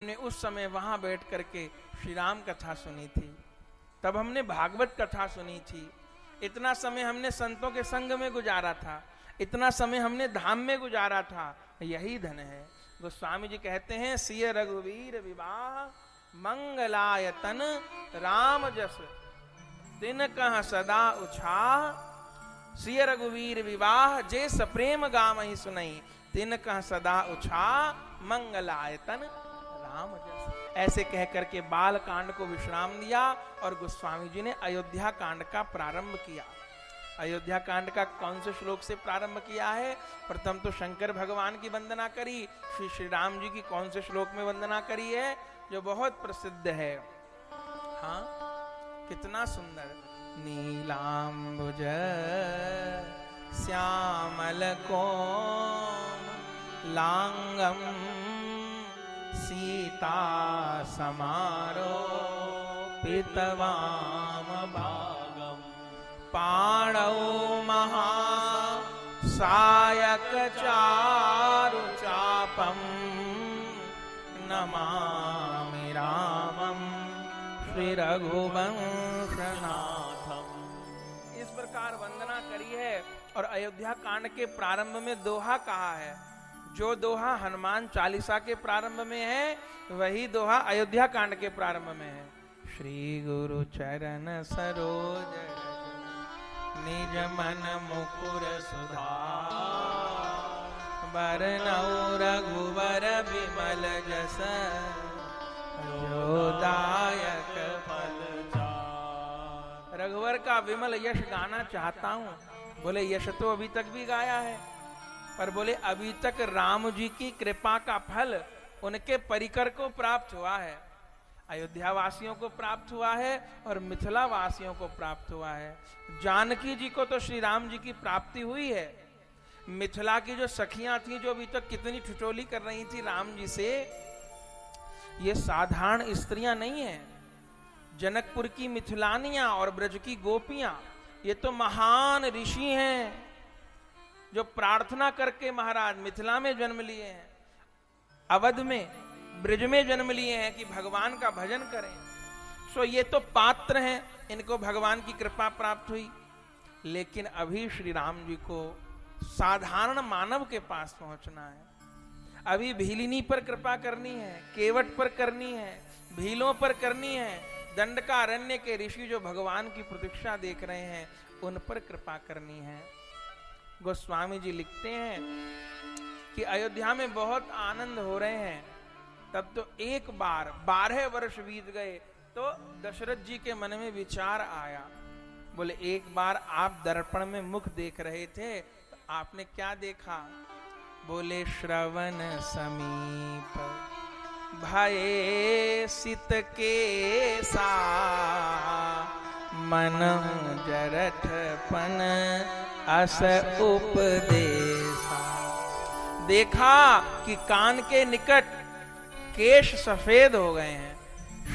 हमने उस समय वहां बैठ करके श्री राम कथा सुनी थी, तब हमने भागवत कथा सुनी थी, इतना समय हमने संतों के संग में गुजारा था, इतना समय हमने धाम में गुजारा था, यही धन है। गोस्वामी जी कहते हैं, सिय रघुवीर विवाह मंगलायतन राम जस दिन कह सदा उछाह। सिय रघुवीर विवाह जे सप्रेम गाम ही सुनई, दिन कह सदा उछाह मंगलायतन राम जस। ऐसे कह करके बाल कांड को विश्राम दिया और गोस्वामी जी ने अयोध्या कांड का प्रारंभ किया। अयोध्या कांड का कौन से श्लोक से प्रारंभ किया है? प्रथम तो शंकर भगवान की वंदना करी, फिर श्री राम जी की कौन से श्लोक में वंदना करी है जो बहुत प्रसिद्ध है। हाँ, कितना सुंदर। नीलांबुज श्यामल कोमल लांगम सीता समारो पितवाम भागम पाणौ महा सायक चारु चापम नमामि रामम श्री रघुवंशनाथम। इस प्रकार वंदना करी है। और अयोध्या कांड के प्रारंभ में दोहा कहा है। जो दोहा हनुमान चालीसा के प्रारंभ में है, वही दोहा अयोध्या कांड के प्रारंभ में है। श्री गुरु चरण सरोज निज मन मुकुर सुधार, बरनौ रघुवर विमल जस जो दायक फल चार। रघुवर का विमल यश गाना चाहता हूं। बोले यश तो अभी तक भी गाया है, पर बोले अभी तक राम जी की कृपा का फल उनके परिकर को प्राप्त हुआ है, अयोध्या वासियों को प्राप्त हुआ है और मिथिला वासियों को प्राप्त हुआ है। जानकी जी को तो श्री राम जी की प्राप्ति हुई है। मिथिला की जो सखियां थी, जो अभी तक कितनी ठिठोली कर रही थी राम जी से, ये साधारण स्त्रियां नहीं है। जनकपुर की मिथिलानियां और ब्रज की गोपियां, ये तो महान ऋषि हैं जो प्रार्थना करके महाराज मिथिला में जन्म लिए हैं, अवध में ब्रज में जन्म लिए हैं कि भगवान का भजन करें। सो ये तो पात्र हैं, इनको भगवान की कृपा प्राप्त हुई। लेकिन अभी श्री राम जी को साधारण मानव के पास पहुंचना है। अभी भीलिनी पर कृपा करनी है, केवट पर करनी है, भीलों पर करनी है। दंडकारण्य के ऋषि जो भगवान की प्रतीक्षा देख रहे हैं, उन पर कृपा करनी है। गोस्वामी जी लिखते हैं कि अयोध्या में बहुत आनंद हो रहे हैं। तब तो एक बार 12 वर्ष बीत गए तो दशरथ जी के मन में विचार आया। बोले एक बार आप दर्पण में मुख देख रहे थे, तो आपने क्या देखा? बोले श्रवण समीप भये सित के सा, मन जरठ पन अस उपदेशा। देखा कि कान के निकट केश सफेद हो गए हैं।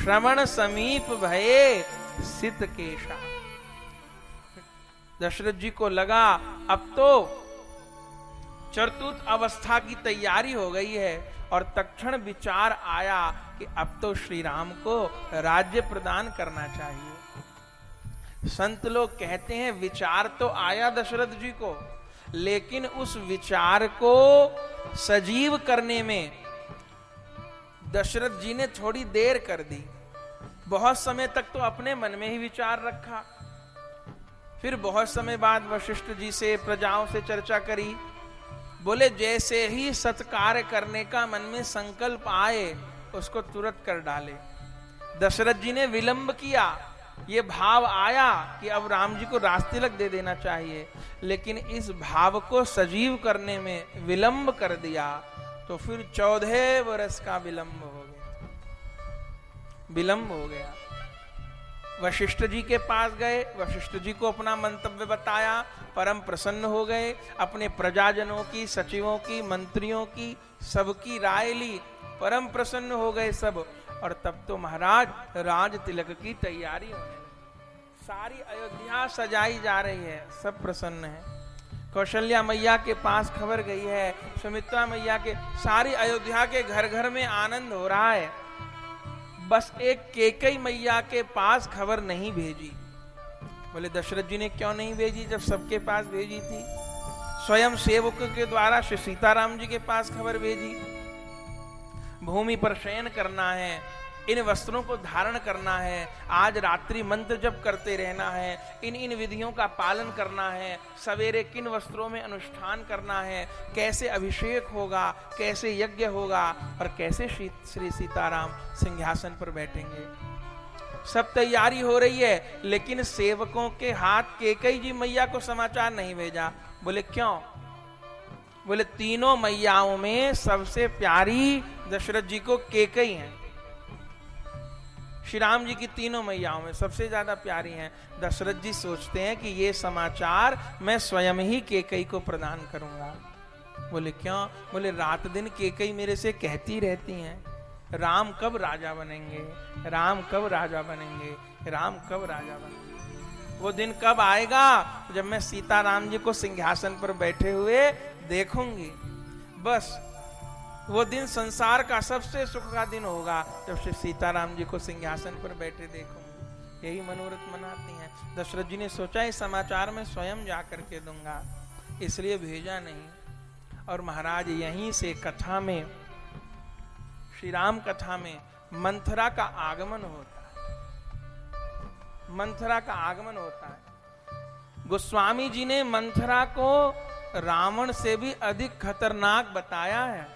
श्रवण समीप भये सित केशा। दशरथ जी को लगा अब तो चतुर्थ अवस्था की तैयारी हो गई है, और तत्क्षण विचार आया कि अब तो श्री राम को राज्य प्रदान करना चाहिए। संत लोग कहते हैं विचार तो आया दशरथ जी को, लेकिन उस विचार को सजीव करने में दशरथ जी ने थोड़ी देर कर दी। बहुत समय तक तो अपने मन में ही विचार रखा, फिर बहुत समय बाद वशिष्ठ जी से, प्रजाओं से चर्चा करी। बोले जैसे ही सत्कार्य करने का मन में संकल्प आए, उसको तुरंत कर डाले। दशरथ जी ने विलंब किया, ये भाव आया कि अब राम जी को राजतिलक दे देना चाहिए, लेकिन इस भाव को सजीव करने में विलंब कर दिया, तो फिर 14 वर्ष का विलंब हो गया। वशिष्ठ जी के पास गए, वशिष्ठ जी को अपना मंतव्य बताया, परम प्रसन्न हो गए। अपने प्रजाजनों की, सचिवों की, मंत्रियों की, सबकी राय ली, परम प्रसन्न हो गए सब। और तब तो महाराज राज तिलक की तैयारी होने लगी। सारी अयोध्या सजाई जा रही है, सब प्रसन्न है। कौशल्या मैया के पास खबर गई है, सुमित्रा मैया के, सारी अयोध्या के घर घर में आनंद हो रहा है। बस एक कैकेयी मैया के पास खबर नहीं भेजी। बोले दशरथ जी ने क्यों नहीं भेजी जब सबके पास भेजी थी? स्वयं सेवक के द्वारा श्री सीताराम जी के पास खबर भेजी। भूमि पर शयन करना है, इन वस्त्रों को धारण करना है, आज रात्रि मंत्र जप करते रहना है, इन इन विधियों का पालन करना है, सवेरे किन वस्त्रों में अनुष्ठान करना है, कैसे अभिषेक होगा, कैसे यज्ञ होगा और कैसे श्री सीताराम सिंहासन पर बैठेंगे। सब तैयारी हो रही है, लेकिन सेवकों के हाथ कैकेयी जी मैया को समाचार नहीं भेजा। बोले क्यों? बोले तीनों मैयाओं में सबसे प्यारी दशरथ जी को कैकेयी है। श्री राम जी की तीनों मैयाओं में सबसे ज्यादा प्यारी हैं। दशरथ जी सोचते हैं कि ये समाचार मैं स्वयं ही कैकेयी को प्रदान करूंगा। बोले क्यों? बोले रात दिन कैकेयी मेरे से कहती रहती हैं, राम कब राजा बनेंगे, राम कब राजा बनेंगे, राम कब राजा बनेंगे। वो दिन कब आएगा जब मैं सीताराम जी को सिंहासन पर बैठे हुए देखूंगी। बस वो दिन संसार का सबसे सुख का दिन होगा जब श्री सीताराम जी को सिंहासन पर बैठे देखूंगी। यही मनोरथ मनाती हैं। दशरथ जी ने सोचा इस समाचार में स्वयं जा करके दूंगा, इसलिए भेजा नहीं। और महाराज यहीं से कथा में, श्री राम कथा में मंथरा का आगमन होता है। मंथरा का आगमन होता है। गोस्वामी जी ने मंथरा को रावण से भी अधिक खतरनाक बताया है।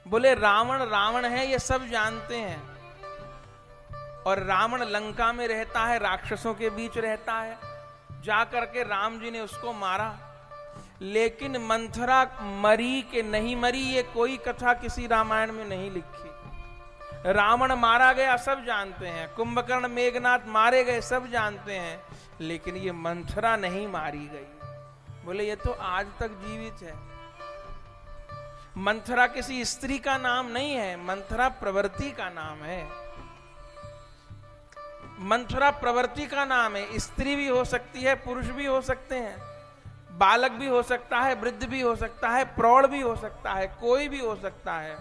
बोले रावण रावण है ये सब जानते हैं, और रावण लंका में रहता है, राक्षसों के बीच रहता है, जा करके राम जी ने उसको मारा। लेकिन मंथरा मरी कि नहीं मरी ये कोई कथा किसी रामायण में नहीं लिखी। रावण मारा गया सब जानते हैं, कुंभकर्ण मेघनाथ मारे गए सब जानते हैं, लेकिन ये मंथरा नहीं मारी गई। बोले ये तो आज तक जीवित है। मंथरा किसी स्त्री का नाम नहीं है, मंथरा प्रवृत्ति का नाम है। मंथरा प्रवृत्ति का नाम है। स्त्री भी हो सकती है, पुरुष भी हो सकते हैं, बालक भी हो सकता है, वृद्ध भी हो सकता है, प्रौढ़ भी हो सकता है, कोई भी हो सकता है।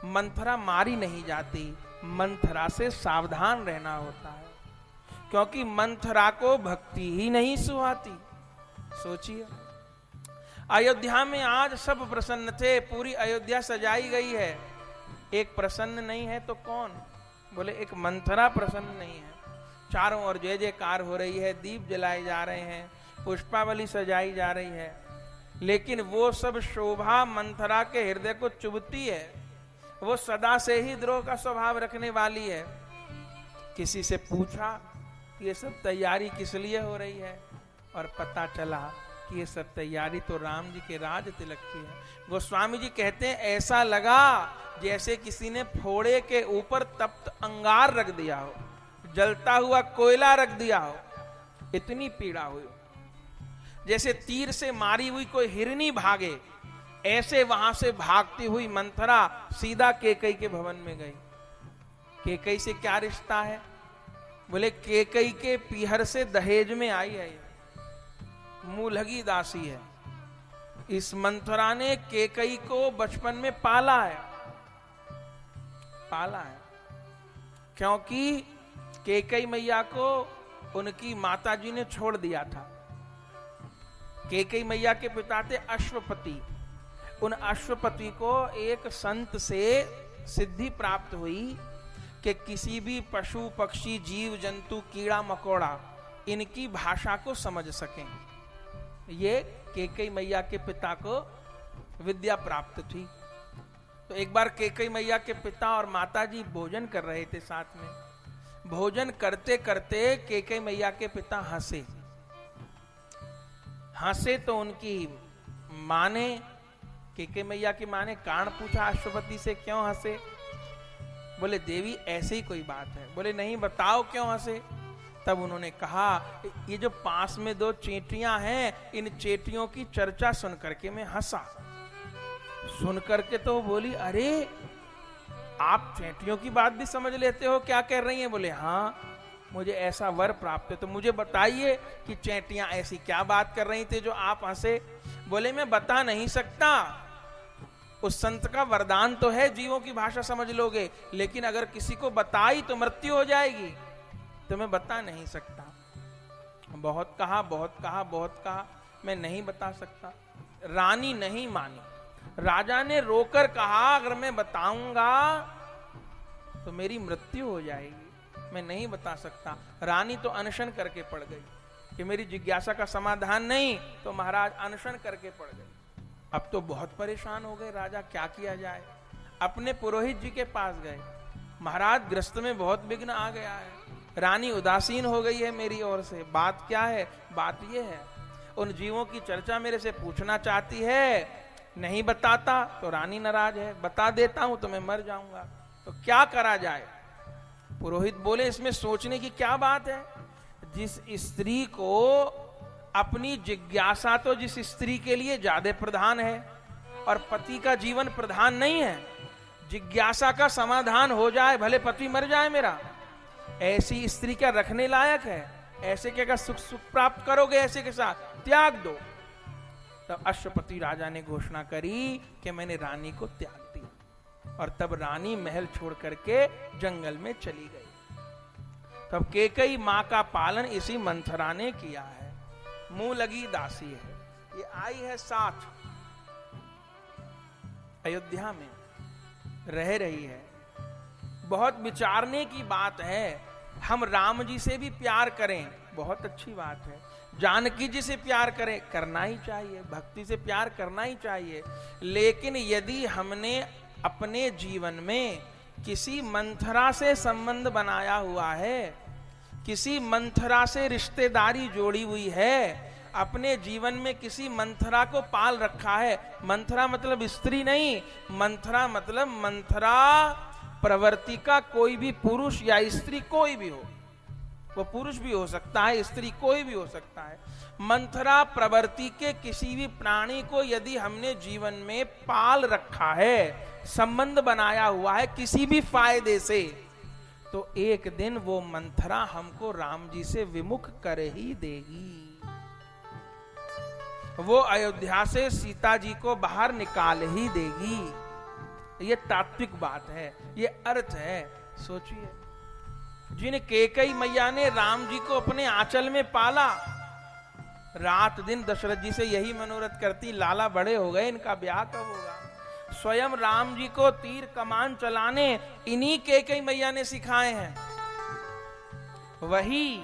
मंथरा मारी नहीं जाती, मंथरा से सावधान रहना होता है, क्योंकि मंथरा को भक्ति ही नहीं सुहाती। सोचिए, अयोध्या में आज सब प्रसन्न थे, पूरी अयोध्या सजाई गई है, एक प्रसन्न नहीं है तो कौन? बोले एक मंथरा प्रसन्न नहीं है। चारों ओर जय जयकार हो रही है, दीप जलाए जा रहे हैं, पुष्पावली सजाई जा रही है, लेकिन वो सब शोभा मंथरा के हृदय को चुभती है। वो सदा से ही द्रोह का स्वभाव रखने वाली है। किसी से पूछा कि ये सब तैयारी किस लिए हो रही है, और पता चला कि ये सब तैयारी तो राम जी के राज तिलक की है। गोस्वामी जी कहते हैं ऐसा लगा जैसे किसी ने फोड़े के ऊपर तप्त अंगार रख दिया हो, जलता हुआ कोयला रख दिया हो, इतनी पीड़ा हुई। जैसे तीर से मारी हुई कोई हिरनी भागे, ऐसे वहां से भागती हुई मंथरा सीधा कैकेयी के भवन में गई। कैकेयी से क्या रिश्ता है? बोले कैकेयी के पीहर से दहेज में आई है, मूलगी दासी है। इस मंथरा ने कैकेयी को बचपन में पाला है, क्योंकि कैकेयी मैया को उनकी माताजी ने छोड़ दिया था। कैकेयी मैया के पिता थे अश्वपति। उन अश्वपति को एक संत से सिद्धि प्राप्त हुई कि किसी भी पशु पक्षी जीव जंतु कीड़ा मकोड़ा इनकी भाषा को समझ सकें। ये कैकेयी मैया के पिता को विद्या प्राप्त थी। तो एक बार कैकेयी मैया के पिता और माताजी भोजन कर रहे थे साथ में। भोजन करते करते कैकेयी मैया के पिता हंसे तो उनकी मां ने, कैकेयी मैया की मां ने कारण पूछा अश्वपति से, क्यों हंसे? बोले देवी ऐसे ही कोई बात है। बोले नहीं, बताओ क्यों हंसे? तब उन्होंने कहा ये जो पास में दो चेटियां हैं, इन चेटियों की चर्चा सुन करके मैं हंसा। सुन करके तो बोली अरे आप चेटियों की बात भी समझ लेते हो, क्या कह रही हैं? बोले हाँ, मुझे ऐसा वर प्राप्त है। तो मुझे बताइए कि चैंटियां ऐसी क्या बात कर रही थी जो आप हंसे? बोले मैं बता नहीं सकता। उस संत का वरदान तो है जीवों की भाषा समझ लोगे, लेकिन अगर किसी को बताई तो मृत्यु हो जाएगी, तो मैं बता नहीं सकता। बहुत कहा, बहुत कहा, बहुत कहा, मैं नहीं बता सकता। रानी नहीं मानी। राजा ने रोकर कहा अगर मैं बताऊंगा तो मेरी मृत्यु हो जाएगी, मैं नहीं बता सकता। रानी तो अनशन करके पड़ गई कि मेरी जिज्ञासा का समाधान नहीं, तो महाराज अनशन करके पड़ गए। अब तो बहुत परेशान हो गए राजा, क्या किया जाए। अपने पुरोहित जी के पास गए, महाराज ग्रस्त में बहुत विघ्न आ गया है, रानी उदासीन हो गई है मेरी ओर से। बात क्या है? बात ये है उन जीवों की चर्चा मेरे से पूछना चाहती है, नहीं बताता तो रानी नाराज है, बता देता हूं तो मैं मर जाऊंगा, तो क्या करा जाए। पुरोहित बोले इसमें सोचने की क्या बात है। जिस स्त्री को अपनी जिज्ञासा तो जिस स्त्री के लिए ज्यादा प्रधान है और पति का जीवन प्रधान नहीं है, जिज्ञासा का समाधान हो जाए, भले पति मर जाए मेरा, ऐसी स्त्री क्या रखने लायक है? ऐसे क्या सुख प्राप्त करोगे? ऐसे के साथ त्याग दो। तब अश्वपति राजा ने घोषणा करी कि मैंने रानी को त्याग दिया, और तब रानी महल छोड़ करके जंगल में चली गई। तब कैकेयी मां का पालन इसी मंथरा ने किया है। मुंह लगी दासी है, ये आई है साथ, अयोध्या में रह रही है। बहुत विचारने की बात है। हम राम जी से भी प्यार करें, बहुत अच्छी बात है। जानकी जी से प्यार करें, करना ही चाहिए, भक्ति से प्यार करना ही चाहिए। लेकिन यदि हमने अपने जीवन में किसी मंथरा से संबंध बनाया हुआ है, किसी मंथरा से रिश्तेदारी जोड़ी हुई है, अपने जीवन में किसी मंथरा को पाल रखा है, मंथरा मतलब स्त्री नहीं, मंथरा मतलब मंथरा प्रवृत्ति का कोई भी पुरुष या स्त्री कोई भी हो, वो पुरुष भी हो सकता है, स्त्री कोई भी हो सकता है। मंथरा प्रवृत्ति के किसी भी प्राणी को यदि हमने जीवन में पाल रखा है, संबंध बनाया हुआ है किसी भी फायदे से, तो एक दिन वो मंथरा हमको राम जी से विमुख कर ही देगी। वो अयोध्या से सीता जी को बाहर निकाल ही देगी। ये तात्विक बात है, ये अर्थ है। सोचिए, जिन कैकेयी मैया ने राम जी को अपने आंचल में पाला, रात दिन दशरथ जी से यही मनोरथ करती, लाला बड़े हो गए, इनका ब्याह कब होगा। स्वयं राम जी को तीर कमान चलाने इन्हीं कैकेयी मैया ने सिखाए हैं। वही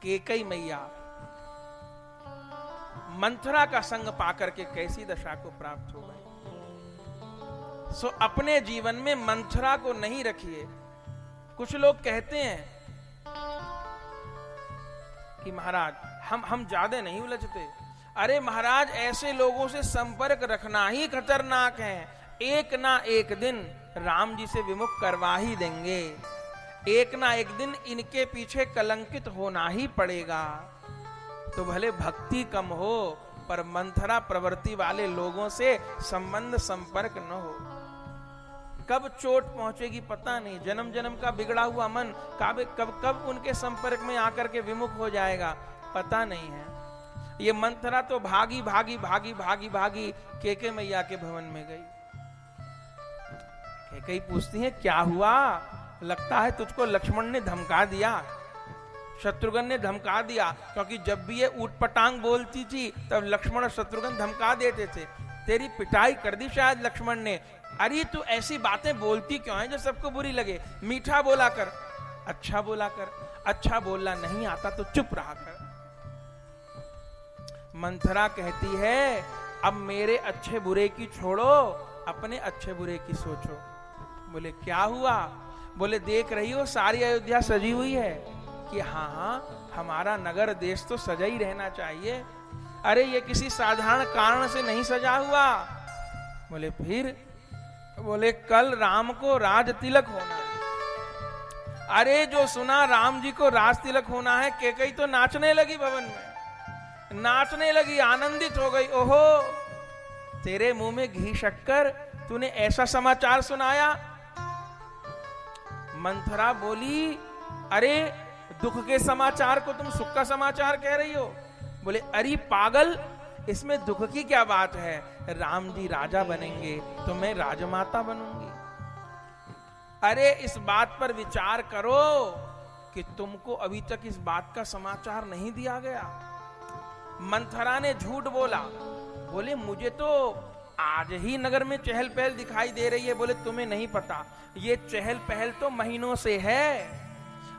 कैकेयी मैया मंथरा का संग पाकर के कैसी दशा को प्राप्त हो गई। सो अपने जीवन में मंथरा को नहीं रखिए। कुछ लोग कहते हैं कि महाराज हम ज्यादा नहीं उलझते। अरे महाराज, ऐसे लोगों से संपर्क रखना ही खतरनाक है। एक ना एक दिन राम जी से विमुख करवा ही देंगे, एक ना एक दिन इनके पीछे कलंकित होना ही पड़ेगा। तो भले भक्ति कम हो, पर मंथरा प्रवृत्ति वाले लोगों से संबंध संपर्क न हो। कब चोट पहुंचेगी पता नहीं। जन्म जन्म का बिगड़ा हुआ मन कब उनके संपर्क में आकर के विमुख हो जाएगा पता नहीं है। ये मंथरा तो भागी भागी भागी भागी भागी कैकेयी मैया के भवन में गई। कैकेयी पूछती है क्या हुआ? लगता है तुझको लक्ष्मण ने धमका दिया, शत्रुघ्न ने धमका दिया। क्योंकि जब भी ये ऊटपटांग बोलती थी तब लक्ष्मण और शत्रुघ्न धमका देते थे। तेरी पिटाई कर दी शायद लक्ष्मण ने। अरे तू ऐसी बातें बोलती क्यों है जो सबको बुरी लगे? मीठा बोला कर, अच्छा बोला कर। अच्छा बोलना नहीं आता तो चुप रहा कर। मंथरा कहती है अब मेरे अच्छे बुरे की छोड़ो, अपने अच्छे बुरे की सोचो। बोले क्या हुआ? बोले देख रही हो सारी अयोध्या सजी हुई है कि हाँ हमारा नगर देश तो सजा ही रहना चाहिए। अरे ये किसी साधारण कारण से नहीं सजा हुआ। बोले फिर? बोले कल राम को राज तिलक होना है। अरे जो सुना राम जी को राज तिलक होना है, कैकेयी तो नाचने लगी भवन में, नाचने लगी, आनंदित हो गई। ओहो, तेरे मुंह में घी शक्कर, तूने ऐसा समाचार सुनाया। मंथरा बोली, अरे दुख के समाचार को तुम सुख का समाचार कह रही हो? बोले, अरे पागल, इसमें दुख की क्या बात है? राम जी राजा बनेंगे तो मैं राजमाता बनूंगी। अरे इस बात पर विचार करो कि तुमको अभी तक इस बात का समाचार नहीं दिया गया। मंथरा ने झूठ बोला, बोले मुझे तो आज ही नगर में चहल पहल दिखाई दे रही है। बोले तुम्हें नहीं पता, ये चहल पहल तो महीनों से है,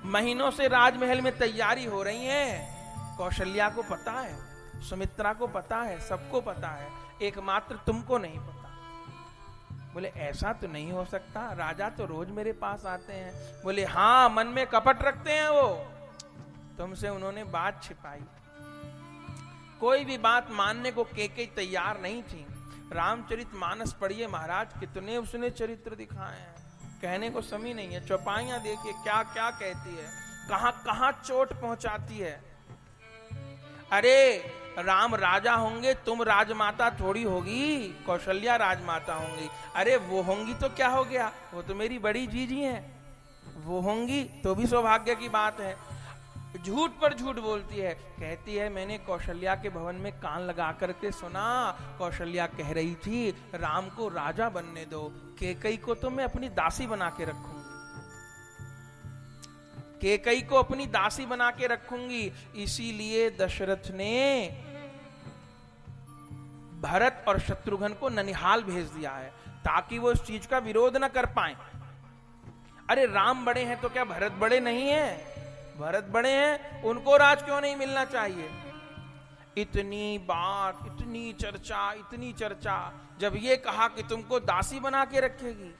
महीनों से राजमहल में तैयारी हो रही है। कौशल्या को पता है, सुमित्रा को पता है, सबको पता है, एकमात्र तुमको नहीं पता। बोले ऐसा तो नहीं हो सकता, राजा तो रोज मेरे पास आते हैं। बोले हाँ, मन में कपट रखते हैं वो, तुमसे उन्होंने बात छिपाई। कोई भी बात मानने को केकई तैयार नहीं थी। रामचरितमानस पढ़िए महाराज, कितने उसने चरित्र दिखाए हैं, कहने को समय नहीं है। चौपाइयां देखिए क्या क्या कहती है, कहां कहां चोट पहुंचाती है। अरे राम राजा होंगे, तुम राजमाता थोड़ी होगी, कौशल्या राजमाता होंगी। अरे वो होंगी तो क्या हो गया, वो तो मेरी बड़ी जीजी हैं, वो होंगी तो भी सौभाग्य की बात है। झूठ पर झूठ बोलती है, कहती है मैंने कौशल्या के भवन में कान लगा करके सुना, कौशल्या कह रही थी राम को राजा बनने दो, केकई को तो मैं अपनी दासी बना के रखूंगी, केकई को अपनी दासी बना के रखूंगी। इसीलिए दशरथ ने भरत और शत्रुघ्न को ननिहाल भेज दिया है, ताकि वो इस चीज का विरोध न कर पाए। अरे राम बड़े हैं तो क्या भरत बड़े नहीं हैं? भरत बड़े हैं, उनको राज क्यों नहीं मिलना चाहिए? इतनी बात, इतनी चर्चा, जब ये कहा कि तुमको दासी बना के रखेगी,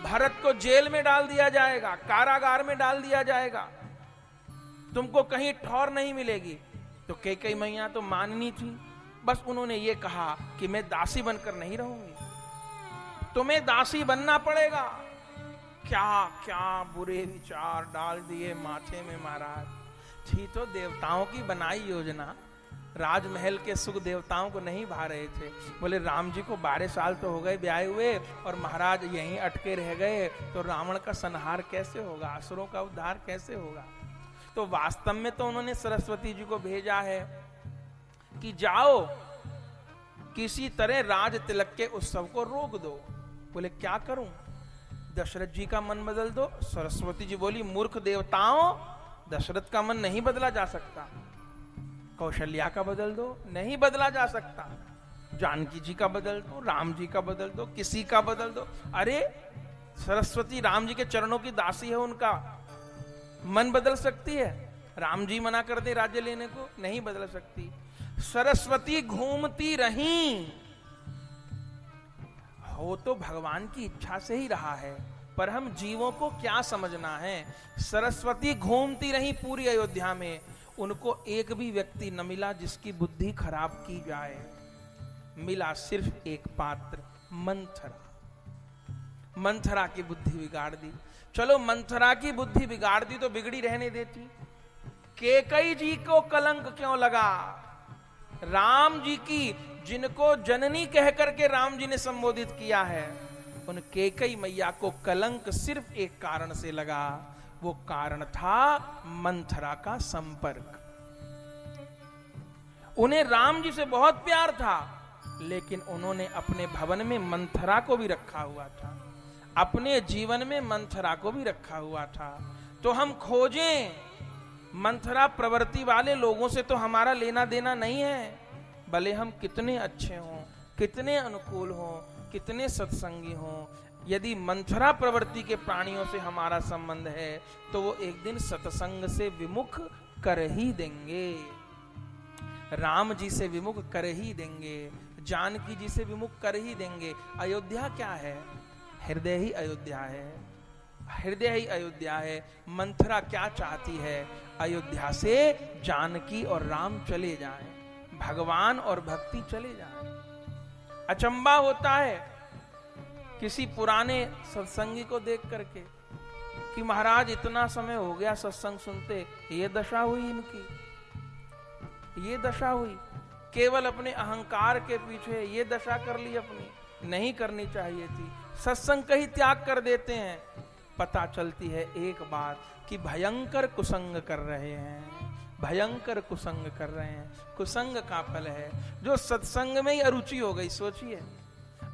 भरत को जेल में डाल दिया जाएगा, कारागार में डाल दिया जाएगा, तुमको कहीं ठौर नहीं मिलेगी, तो कैकेयी मैया तो माननी थी। बस उन्होंने ये कहा कि मैं दासी बनकर नहीं रहूंगी, तुम्हें दासी बनना पड़ेगा। क्या क्या बुरे विचार डाल दिए माथे में महाराज। थी तो देवताओं की बनाई योजना, राजमहल के सुख देवताओं को नहीं भा रहे थे। बोले राम जी को 12 साल तो हो गए ब्याहे हुए, और महाराज यहीं अटके रह गए, तो रावण का संहार कैसे होगा, असुरों का उद्धार कैसे होगा? तो वास्तव में तो उन्होंने सरस्वती जी को भेजा है कि जाओ किसी तरह राज तिलक के उत्सव को रोक दो। बोले क्या करूं? दशरथ जी का मन बदल दो। सरस्वती जी बोली मूर्ख देवताओं, दशरथ का मन नहीं बदला जा सकता। कौशल्या का बदल दो, नहीं बदला जा सकता। जानकी जी का बदल दो, राम जी का बदल दो, किसी का बदल दो। अरे सरस्वती राम जी के चरणों की दासी है, उनका मन बदल सकती है? राम जी मना कर दे राज्य लेने को, नहीं बदल सकती। सरस्वती घूमती रही, हो तो भगवान की इच्छा से ही रहा है, पर हम जीवों को क्या समझना है। सरस्वती घूमती रही पूरी अयोध्या में, उनको एक भी व्यक्ति न मिला जिसकी बुद्धि खराब की जाए। मिला सिर्फ एक पात्र, मंथरा। मंथरा की बुद्धि बिगाड़ दी। चलो मंथरा की बुद्धि बिगाड़ दी तो बिगड़ी रहने देती, कैकेयी जी को कलंक क्यों लगा? राम जी की, जिनको जननी कहकर के राम जी ने संबोधित किया है, उन कैकेयी मैया को कलंक सिर्फ एक कारण से लगा। वो कारण था मंथरा का संपर्क। उन्हें राम जी से बहुत प्यार था, लेकिन उन्होंने अपने भवन में मंथरा को भी रखा हुआ था, अपने जीवन में मंथरा को भी रखा हुआ था। तो हम खोजें, मंथरा प्रवृत्ति वाले लोगों से तो हमारा लेना देना नहीं है, भले हम कितने अच्छे हों, कितने अनुकूल हों, कितने सत्संगी हों, यदि मंथरा प्रवृत्ति के प्राणियों से हमारा संबंध है तो वो एक दिन सत्संग से विमुख कर ही देंगे, राम जी से विमुख कर ही देंगे, जानकी जी से विमुख कर ही देंगे। अयोध्या क्या है? हृदय ही अयोध्या है, हृदय ही अयोध्या है। मंथरा क्या चाहती है? अयोध्या से जानकी और राम चले जाएं, भगवान और भक्ति चले जाएं। अचंबा होता है किसी पुराने सत्संगी को देख करके कि महाराज इतना समय हो गया सत्संग सुनते, ये दशा हुई इनकी, ये दशा हुई, केवल अपने अहंकार के पीछे ये दशा कर ली अपनी, नहीं करनी चाहिए थी। सत्संग का ही त्याग कर देते हैं, पता चलती है एक बात कि भयंकर कुसंग कर रहे हैं, भयंकर कुसंग कर रहे हैं। कुसंग का फल है जो सत्संग में ही अरुचि हो गई। सोचिए,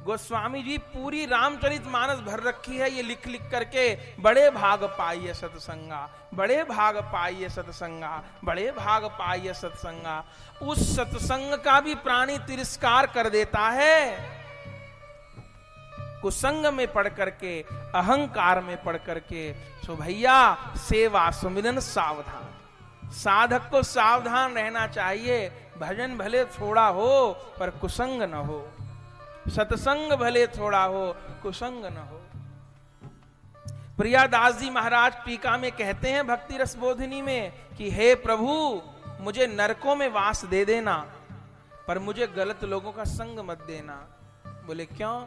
गोस्वामी जी पूरी रामचरितमानस भर रखी है ये लिख लिख करके, बड़े भाग पाइए सत्संगा, बड़े भाग पाइए सत्संगा, बड़े भाग पाइए सत्संगा। उस सत्संग का भी प्राणी तिरस्कार कर देता है। कुसंग में पढ़ करके, अहंकार में पढ़ करके। सो भैया सेवा सुमिरन सावधान, साधक को सावधान रहना चाहिए। भजन भले थोड़ा हो पर कुसंग न हो, सत्संग भले थोड़ा हो कुसंग न हो। प्रियादास जी महाराज टीका में कहते हैं भक्ति रसबोधिनी में कि हे प्रभु मुझे नरकों में वास दे देना, पर मुझे गलत लोगों का संग मत देना। बोले क्यों?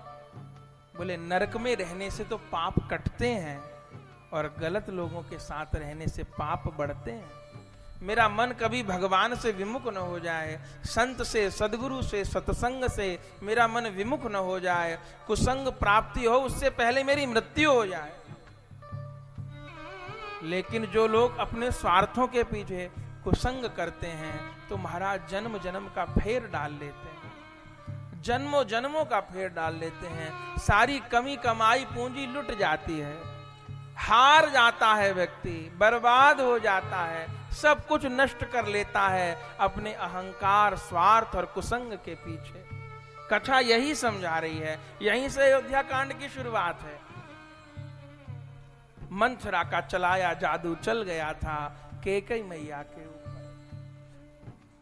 बोले नरक में रहने से तो पाप कटते हैं और गलत लोगों के साथ रहने से पाप बढ़ते हैं। मेरा मन कभी भगवान से विमुख न हो जाए, संत से, सदगुरु से, सत्संग से मेरा मन विमुख न हो जाए, कुसंग प्राप्ति हो उससे पहले मेरी मृत्यु हो जाए। लेकिन जो लोग अपने स्वार्थों के पीछे कुसंग करते हैं तो महाराज जन्म जन्म का फेर डाल लेते हैं, जन्मों जन्मों का फेर डाल लेते हैं। सारी कमी कमाई पूंजी लुट जाती है, हार जाता है व्यक्ति, बर्बाद हो जाता है, सब कुछ नष्ट कर लेता है अपने अहंकार, स्वार्थ और कुसंग के पीछे। कथा यही समझा रही है, यहीं से अयोध्या कांड की शुरुआत है। मंथरा का चलाया जादू चल गया था कैकई मैया के ऊपर,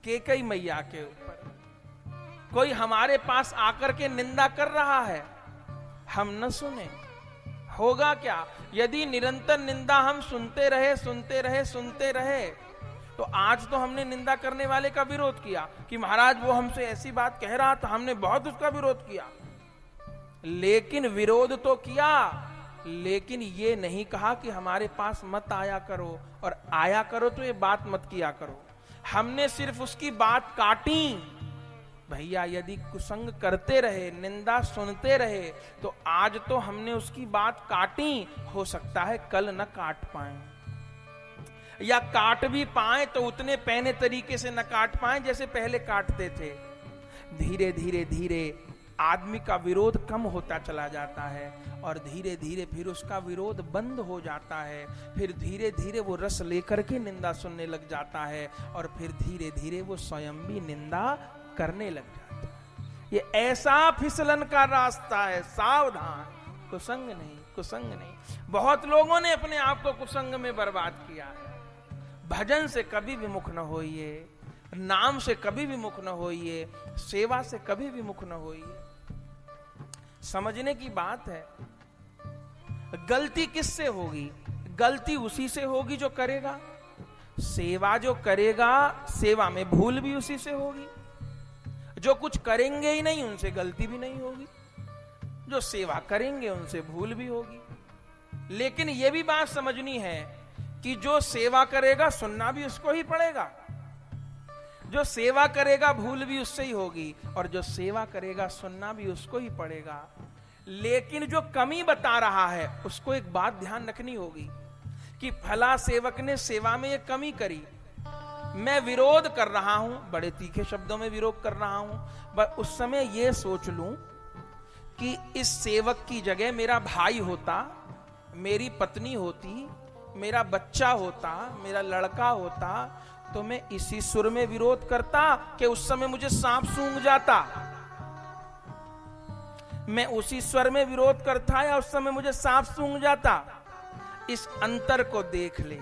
कैकई मैया के ऊपर। कोई हमारे पास आकर के निंदा कर रहा है, हम न सुने, होगा क्या? यदि निरंतर निंदा हम सुनते रहे सुनते रहे सुनते रहे तो आज तो हमने निंदा करने वाले का विरोध किया कि महाराज वो हमसे ऐसी बात कह रहा था, हमने बहुत उसका विरोध किया। लेकिन विरोध तो किया, लेकिन ये नहीं कहा कि हमारे पास मत आया करो, और आया करो तो ये बात मत किया करो। हमने सिर्फ उसकी बात काटी। भैया यदि कुसंग करते रहे, निंदा सुनते रहे तो आज तो हमने उसकी बात काटी, हो सकता है कल न काट पाए, या काट भी पाए तो उतने पहने तरीके से न काट पाए जैसे पहले काटते थे। धीरे धीरे धीरे आदमी का विरोध कम होता चला जाता है और धीरे धीरे फिर उसका विरोध बंद हो जाता है। फिर धीरे धीरे वो रस लेकर के निंदा सुनने लग जाता है और फिर धीरे धीरे वो स्वयं भी निंदा करने लग जाता है। ये ऐसा फिसलन का रास्ता है, सावधान, कुसंग नहीं, कुसंग नहीं। बहुत लोगों ने अपने आप को कुसंग में बर्बाद किया है। भजन से कभी विमुख न होइए, नाम से कभी विमुख न होइए, सेवा से कभी विमुख न होइए। समझने की बात है, गलती किससे होगी? गलती उसी से होगी जो करेगा। सेवा जो करेगा, सेवा में भूल भी उसी से होगी। जो कुछ करेंगे ही नहीं उनसे गलती भी नहीं होगी, जो सेवा करेंगे उनसे भूल भी होगी। लेकिन यह भी बात समझनी है कि जो सेवा करेगा सुनना भी उसको ही पड़ेगा, जो सेवा करेगा भूल भी उससे ही होगी, और जो सेवा करेगा सुनना भी उसको ही पड़ेगा। लेकिन जो कमी बता रहा है उसको एक बात ध्यान रखनी होगी कि फला सेवक ने सेवा में ये कमी करी, मैं विरोध कर रहा हूं, बड़े तीखे शब्दों में विरोध कर रहा हूं, बस उस समय ये सोच लूं कि इस सेवक की जगह मेरा भाई होता, मेरी पत्नी होती, मेरा बच्चा होता, मेरा लड़का होता, तो मैं इसी सुर में विरोध करता कि उस समय मुझे सांप सूंघ जाता। मैं उसी स्वर में विरोध करता या उस समय मुझे सांप सूंघ जाता। इस अंतर को देख ले,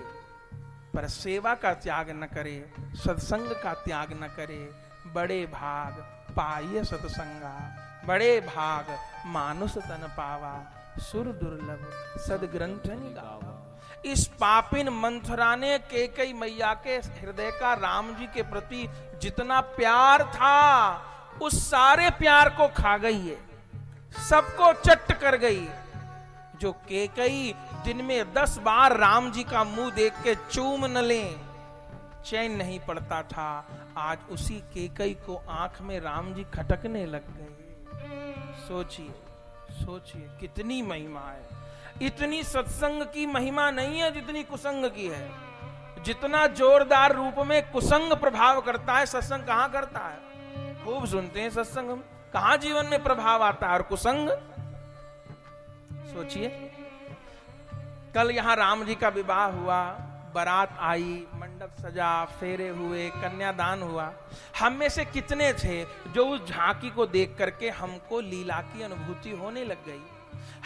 पर सेवा का त्याग न करे, सत्संग का त्याग न करे। बड़े भाग पाइए सत्संगा, बड़े भाग मानुष तन पावा, सुर दुर्लभ सदग्रंथनि गावा। इस पापिन मंथरा ने कैकई मैया के हृदय का राम जी के प्रति जितना प्यार था, उस सारे प्यार को खा गई है, सबको चट कर गई। जो कैकई दिन में 10 बार राम जी का मुंह देख के चूम न ले, चैन नहीं पड़ता था, आज उसी कैकई को आंख में राम जी खटकने लग गए। सोचिए, सोचिए कितनी महिमा है। इतनी सत्संग की महिमा नहीं है जितनी कुसंग की है। जितना जोरदार रूप में कुसंग प्रभाव करता है, सत्संग कहां करता है। खूब सुनते हैं सत्संग, हम कहां जीवन में प्रभाव आता है। और कुसंग, सोचिए, कल यहां राम जी का विवाह हुआ, बारात आई, मंडप सजा, फेरे हुए, कन्यादान हुआ। हम में से कितने थे जो उस झांकी को देख करके हमको लीला की अनुभूति होने लग गई।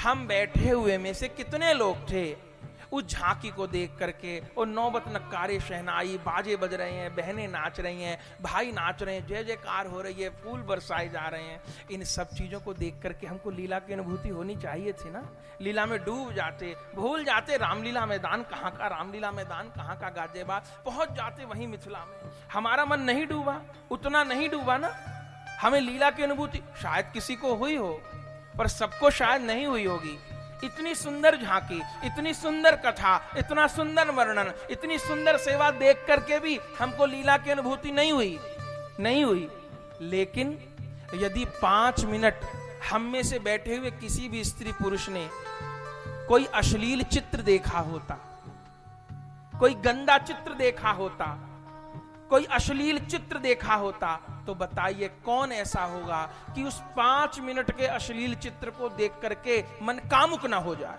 हम बैठे हुए में से कितने लोग थे उस झांकी को देख करके, और नौबत नक्कारे शहनाई, बाजे बज रहे हैं, बहनें नाच रही हैं, भाई नाच रहे हैं, जय जयकार हो रही है, फूल बरसाए जा रहे हैं। इन सब चीजों को देख करके हमको लीला की अनुभूति होनी चाहिए थी ना। लीला में डूब जाते, भूल जाते रामलीला मैदान कहाँ का, रामलीला मैदान कहाँ का गाजियाबाद, पहुंच जाते वहीं मिथिला में। हमारा मन नहीं डूबा, उतना नहीं डूबा ना। हमें लीला की अनुभूति शायद किसी को हुई हो, पर सबको शायद नहीं हुई होगी। इतनी सुंदर झांकी, इतनी सुंदर कथा, इतना सुंदर वर्णन, इतनी सुंदर सेवा देख करके भी हमको लीला की अनुभूति नहीं हुई। लेकिन यदि 5 मिनट हम में से बैठे हुए किसी भी स्त्री पुरुष ने कोई अश्लील चित्र देखा होता, कोई गंदा चित्र देखा होता, कोई अश्लील चित्र देखा होता, तो बताइए कौन ऐसा होगा कि उस 5 मिनट के अश्लील चित्र को देख करके मन कामुक ना हो जाए,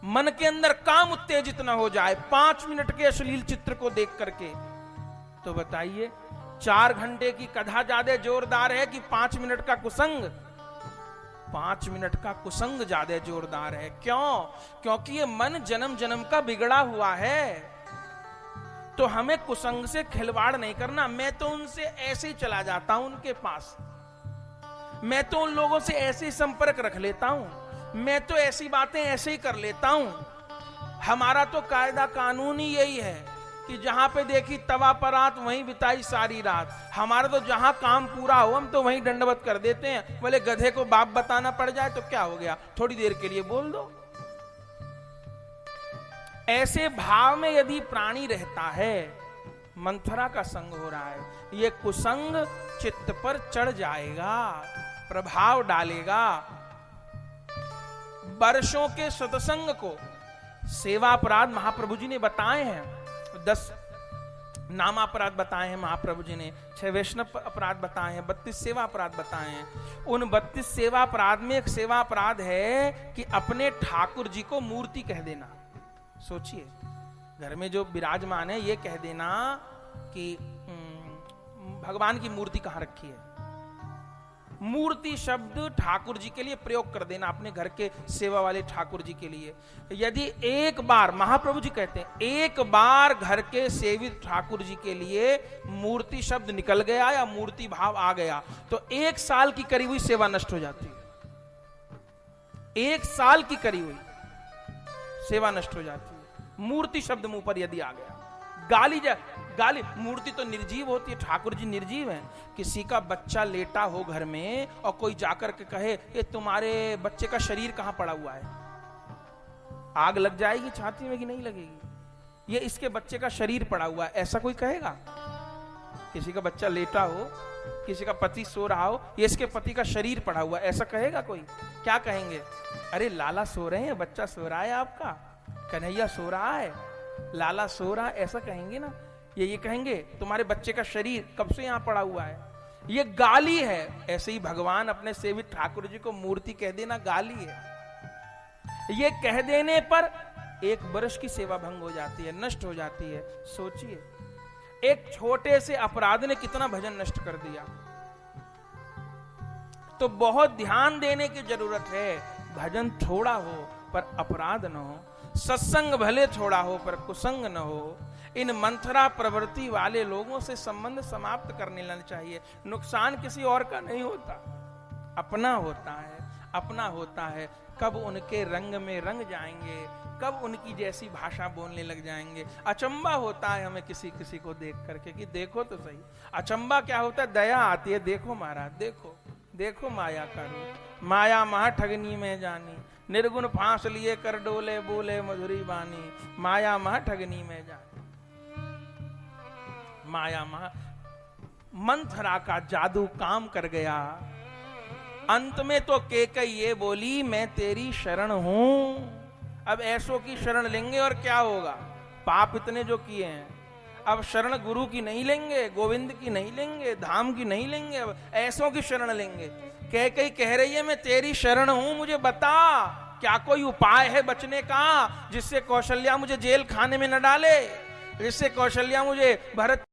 मन के अंदर काम उत्तेजित ना हो जाए 5 मिनट के अश्लील चित्र को देख करके। तो बताइए 4 घंटे की कथा ज्यादा जोरदार है कि 5 मिनट का कुसंग। 5 मिनट का कुसंग ज्यादा जोरदार है। क्यों? क्योंकि ये मन जन्म जन्म का बिगड़ा हुआ है। तो हमें कुसंग से खिलवाड़ नहीं करना। मैं तो उनसे ऐसे ही चला जाता हूं उनके पास, मैं तो उन लोगों से ऐसे ही संपर्क रख लेता हूं, मैं तो ऐसी बातें ऐसे ही कर लेता हूं। हमारा तो कायदा कानून ही यही है कि जहां पे देखी तवा परात वहीं बिताई सारी रात। हमारा तो जहां काम पूरा हो हम तो वहीं दंडवत कर देते हैं। बोले गधे को बाप बताना पड़ जाए तो क्या हो गया, थोड़ी देर के लिए बोल दो। ऐसे भाव में यदि प्राणी रहता है, मंथरा का संग हो रहा है, ये कुसंग चित्त पर चढ़ जाएगा, प्रभाव डालेगा। वर्षों के सत्संग को सेवा अपराध महाप्रभु जी ने बताए हैं। 10 नामापराध बताए हैं महाप्रभु जी ने, 6 वैष्णव अपराध बताए हैं, 32 सेवा अपराध बताए हैं। उन 32 सेवा अपराध में एक सेवा अपराध है कि अपने ठाकुर जी को मूर्ति कह देना। सोचिए, घर में जो विराजमान है ये कह देना कि भगवान की मूर्ति कहां रखी है। मूर्ति शब्द ठाकुर जी के लिए प्रयोग कर देना, अपने घर के सेवा वाले ठाकुर जी के लिए। यदि एक बार, महाप्रभु जी कहते हैं, एक बार घर के सेवित ठाकुर जी के लिए मूर्ति शब्द निकल गया या मूर्ति भाव आ गया तो 1 साल की करी हुई सेवा नष्ट हो जाती है। 1 साल की करी हुई सेवा नष्ट हो जाती है। मूर्ति शब्द मुंह पर यदि आ गया, गाली, मूर्ति तो निर्जीव होती है, ठाकुर जी निर्जीव हैं। किसी का बच्चा लेटा हो घर में और कोई जाकर के कहे ये तुम्हारे बच्चे का शरीर कहां पड़ा हुआ है, आग लग जाएगी छाती में कि नहीं लगेगी? ये इसके बच्चे का शरीर पड़ा हुआ है, ऐसा कोई कहेगा? किसी का बच्चा लेटा हो, किसी का पति सो रहा हो, ये इसके पति का शरीर पड़ा हुआ है, ऐसा कहेगा कोई? क्या कहेंगे? अरे लाला सो रहे हैं, बच्चा सो रहा है, आपका कन्हैया सो रहा है, लाला सो रहा है, ऐसा कहेंगे ना? ये कहेंगे तुम्हारे बच्चे का शरीर कब से यहां पड़ा हुआ है। ये गाली है। ऐसे ही भगवान अपने सेवित ठाकुर जी को मूर्ति कह देना गाली है। ये कह देने पर 1 वर्ष की सेवा भंग हो जाती है, नष्ट हो जाती है। सोचिए, एक छोटे से अपराध ने कितना भजन नष्ट कर दिया। तो बहुत ध्यान देने की जरूरत है। भजन थोड़ा हो पर अपराध न हो, सत्संग भले थोड़ा हो पर कुसंग न हो। इन मंथरा प्रवृत्ति वाले लोगों से संबंध समाप्त करने लेना चाहिए। नुकसान किसी और का नहीं होता, अपना होता है, अपना होता है। कब उनके रंग में रंग जाएंगे, कब उनकी जैसी भाषा बोलने लग जाएंगे। अचंबा होता है हमें किसी किसी को देख करके कि देखो तो सही। अचंबा क्या होता है? दया आती है, देखो महाराज, देखो देखो माया का रूप। माया महा ठगनी में जानी, निर्गुण फांस लिए कर डोले, बोले मधुरी बानी। माया महा ठगनी में जानी, माया महा। मंथरा का जादू काम कर गया। अंत में तो कैकेयी ये बोली मैं तेरी शरण हूं। अब ऐसों की शरण लेंगे और क्या होगा, पाप इतने जो किए हैं, अब शरण गुरु की नहीं लेंगे, गोविंद की नहीं लेंगे, धाम की नहीं लेंगे, अब ऐसों की शरण लेंगे। कैकेयी कह रही है मैं तेरी शरण हूं, मुझे बता क्या कोई उपाय है बचने का, जिससे कौशल्या मुझे जेल खाने में न डाले, जिससे कौशल्या मुझे भरत